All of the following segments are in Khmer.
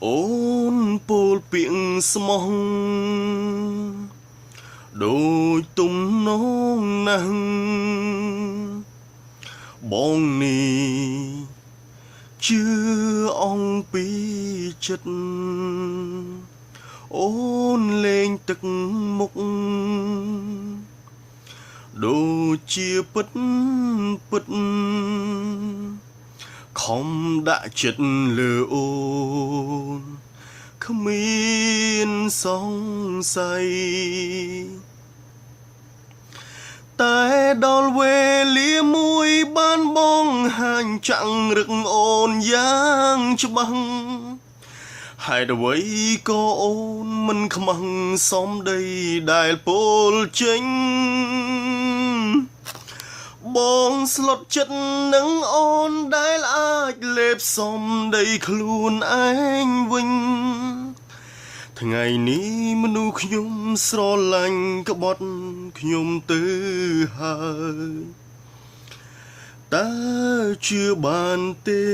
អូនពោលពាក្យស្មោះដូចទំនងណាស់បងនេះជឿអង្គពីចិត្តអូនលេងទឹកមុខដូចជាពិតខំដាក់ចិត្តលើអូនគ្មានសង្ស័យតែដល់វេលាមួយបានបងហាញចាក់រឹកអូនយ៉ាងច្បាស់ហេតុអ្វីក៏អូនមិនខ្មាំងសំដីដែលពោលចេញបងស្លុតចិត្តនឹងអូនដែលអាចលេបសំដីខ្លួនឯងវិញថ្ងៃនេះមនុស្សខ្ញុំស្រឡាញ់ក្បត់ខ្ញុំទៅហើយតើជឿបានទេ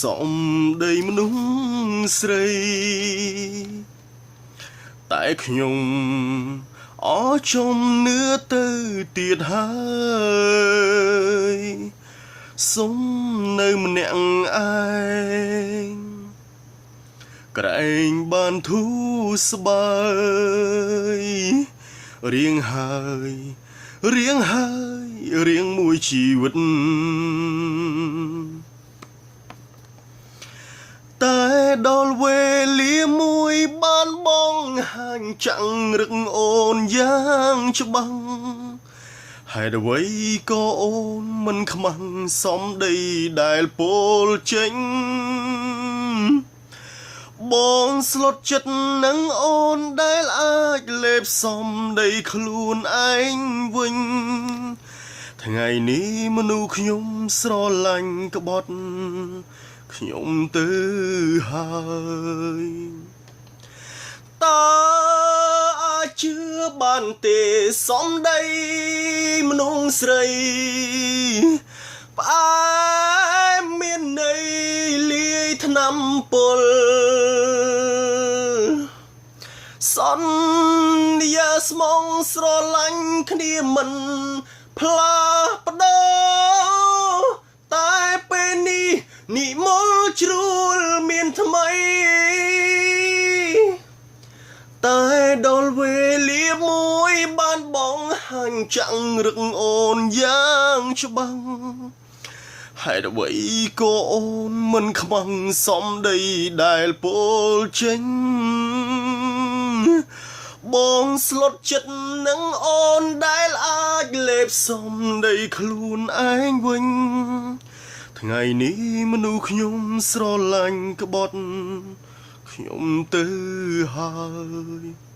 សំដីមនុស្សស្រីតែខ្ញុំអចំនឿទៅទៀតហើយសុំនៅម្នាក់ឯងក្រែងបានធូរស្បើយរៀងមួយជីវិតតែដល់វេលាមួយបានបងហាញចាក់រឹកអូនយ៉ាងច្បាស់ហេតុអ្វីក៏អូនមិនខ្មាំងសំដីដែលពោលចេញបងស្លុតចិត្តនឹងអូនដែលអាចលេបសំដីខ្លួនឯងវិញថ្ងៃនេះមនុស្សខ្ញុំស្រឡាញ់ក្បត់ខ្ញុំទៅហើយតើអាចជឿបានទេសំដីមនុស្សស្រីផ្អែមមានន័យលាយថ្នាំពុលសន្យាស្មងស្រឡាញ់គ្នាមិនផ្លាស់ប្ដូរតែពេលនេះនិមលជ្រួលមានថ្មីតែដល់វេលាមួយបានបងហាញចាក់រឹកអូនយ៉ាងច្បាស់ហេតុអ្វីក៏អូនមិនខ្មាំងសំដីដែលពោលចេញបងស្លុតចិត្តនឹងអូនដែលអាចលេបសំដីខ្លួនឯងវិញថ្ងៃនេះមនុស្សខ្ញុំស្រឡាញ់ក្បត់ខ្ញុំទៅហើយ